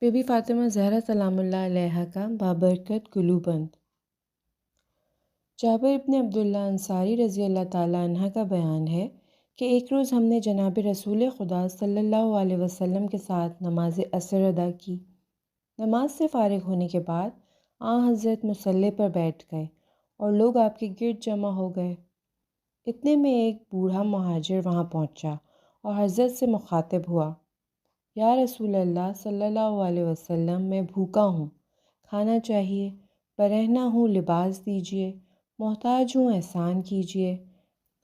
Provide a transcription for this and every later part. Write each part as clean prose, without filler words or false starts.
Be be Fatima Zahra سلام اللہ علیہا کا بابرکت گلوبند۔ جابر ابن عبداللہ انصاری رضی اللہ تعالیٰ عنہ کا بیان ہے کہ ایک روز ہم نے جناب رسول خدا صلی اللہ علیہ وسلم کے ساتھ نماز عصر ادا کی۔ نماز سے فارغ ہونے کے بعد حضرت مصلی پر بیٹھ گئے اور لوگ آپ کے گرد جمع ہو گئے۔ اتنے میں ایک بوڑھا مہاجر وہاں پہنچا اور حضرت سے مخاطب ہوا، یا رسول اللہ صلی اللہ علیہ وسلم، میں بھوکا ہوں، کھانا چاہیے، برہنہ ہوں، لباس دیجیے، محتاج ہوں، احسان کیجیے۔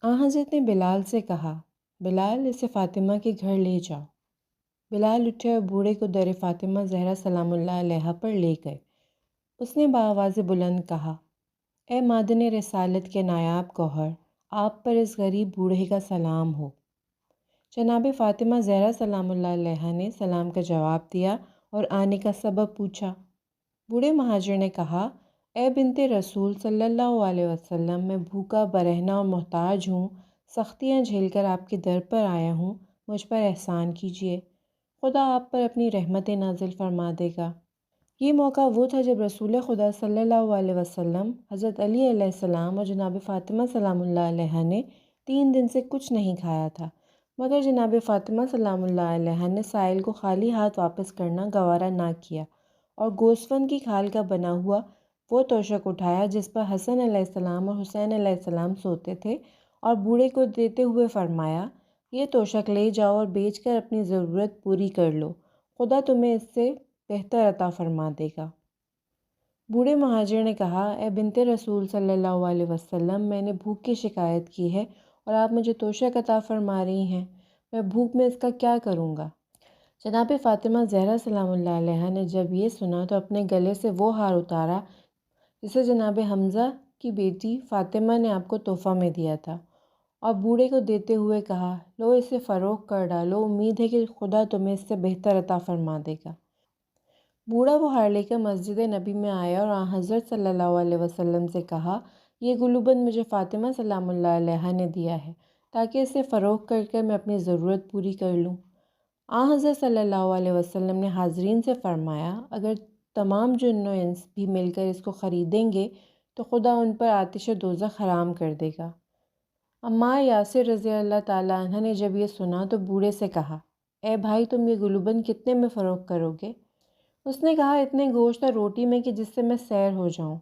حضرت نے بلال سے کہا، بلال، اسے فاطمہ کے گھر لے جاؤ۔ بلال اٹھے اور بوڑھے کو در فاطمہ زہرا سلام اللہ علیہا پر لے گئے۔ اس نے بآواز بلند کہا، اے معدن رسالت کے نایاب گوہر، آپ پر اس غریب بوڑھے کا سلام ہو۔ جناب فاطمہ زہرا سلام اللہ علیہا نے سلام کا جواب دیا اور آنے کا سبب پوچھا۔ بوڑھے مہاجر نے کہا، اے بنت رسول صلی اللہ علیہ وسلم، میں بھوکا، برہنہ اور محتاج ہوں، سختیاں جھیل کر آپ کے در پر آیا ہوں، مجھ پر احسان کیجیے، خدا آپ پر اپنی رحمت نازل فرما دے گا۔ یہ موقع وہ تھا جب رسول خدا صلی اللہ علیہ وسلم، حضرت علی علیہ السلام اور جناب فاطمہ سلام اللہ علیہا نے 3 دن سے کچھ نہیں کھایا تھا، مگر جناب فاطمہ سلام اللہ علیہا نے سائل کو خالی ہاتھ واپس کرنا گوارا نہ کیا اور گوسفند کی کھال کا بنا ہوا وہ توشک اٹھایا جس پر حسن علیہ السلام اور حسین علیہ السلام سوتے تھے اور بوڑھے کو دیتے ہوئے فرمایا، یہ توشک لے جاؤ اور بیچ کر اپنی ضرورت پوری کر لو، خدا تمہیں اس سے بہتر عطا فرما دے گا۔ بوڑھے مہاجر نے کہا، اے بنت رسول صلی اللہ علیہ وسلم، میں نے بھوک کی شکایت کی ہے اور آپ مجھے توشک عطا فرما رہی ہیں، میں بھوک میں اس کا کیا کروں گا؟ جناب فاطمہ زہرا سلام اللہ علیہا نے جب یہ سنا تو اپنے گلے سے وہ ہار اتارا جسے جناب حمزہ کی بیٹی فاطمہ نے آپ کو تحفہ میں دیا تھا، اور بوڑھے کو دیتے ہوئے کہا، لو اسے فروخت کر ڈالو، امید ہے کہ خدا تمہیں اس سے بہتر عطا فرما دے گا۔ بوڑھا وہ ہار لے کر مسجد نبی میں آیا اور حضرت صلی اللہ علیہ وسلم سے کہا، یہ گلوبند مجھے فاطمہ سلام اللہ علیہا نے دیا ہے تاکہ اسے فروخت کر کر میں اپنی ضرورت پوری کر لوں۔ حضرت صلی اللہ علیہ وسلم نے حاضرین سے فرمایا، اگر تمام جن و انس بھی مل کر اس کو خریدیں گے تو خدا ان پر آتش دوزخ حرام کر دے گا۔ عمار یاسر رضی اللہ تعالیٰ عنہ نے جب یہ سنا تو بوڑھے سے کہا، اے بھائی، تم یہ گلوبند کتنے میں فروخت کرو گے؟ اس نے کہا، اتنے گوشت اور روٹی میں کہ جس سے میں سیر ہو جاؤں،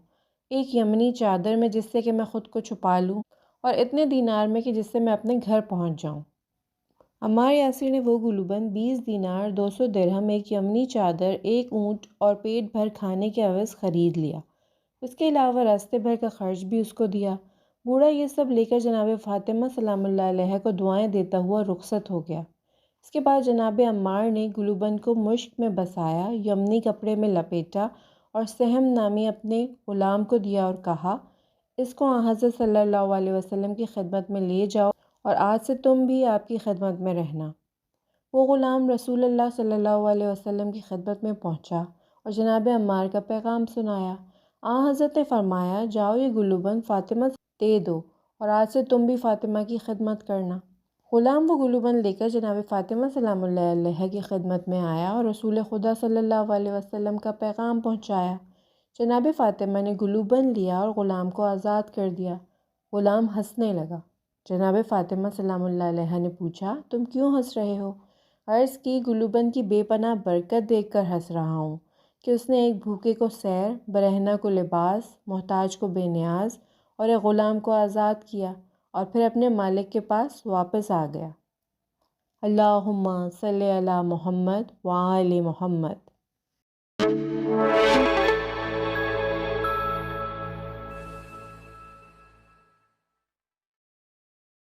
ایک یمنی چادر میں جس سے کہ میں خود کو چھپا لوں، اور اتنے دینار میں کہ جس سے میں اپنے گھر پہنچ جاؤں۔ عمار یاسر نے وہ گلوبند 20 دینار 200 درہم، ایک یمنی چادر، ایک اونٹ اور پیٹ بھر کھانے کے عوض خرید لیا۔ اس کے علاوہ راستے بھر کا خرچ بھی اس کو دیا۔ بوڑھا یہ سب لے کر جناب فاطمہ سلام اللہ علیہا کو دعائیں دیتا ہوا رخصت ہو گیا۔ اس کے بعد جناب عمار نے گلوبند کو مشک میں بسایا، یمنی کپڑے میں لپیٹا اور سہم نامی اپنے غلام کو دیا اور کہا، اس کو حضرت صلی اللہ علیہ وسلم کی خدمت میں لے جاؤ اور آج سے تم بھی آپ کی خدمت میں رہنا۔ وہ غلام رسول اللہ صلی اللہ علیہ وسلم کی خدمت میں پہنچا اور جناب عمار کا پیغام سنایا۔ حضرت نے فرمایا، جاؤ یہ گلوبند فاطمہ سے دے دو اور آج سے تم بھی فاطمہ کی خدمت کرنا۔ غلام وہ گلوبند لے کر جناب فاطمہ سلام اللہ علیہا کی خدمت میں آیا اور رسول خدا صلی اللہ علیہ وسلم کا پیغام پہنچایا۔ جناب فاطمہ نے گلوبند لیا اور غلام کو آزاد کر دیا۔ غلام ہنسنے لگا۔ جناب فاطمہ سلام اللہ علیہا نے پوچھا، تم کیوں ہنس رہے ہو؟ عرض کی، گلوبند کی بے پناہ برکت دیکھ کر ہنس رہا ہوں کہ اس نے ایک بھوکے کو سیر، برہنہ کو لباس، محتاج کو بے نیاز اور ایک غلام کو آزاد کیا اور پھر اپنے مالک کے پاس واپس آ گیا۔ اللہم صلی علی محمد وآل محمد۔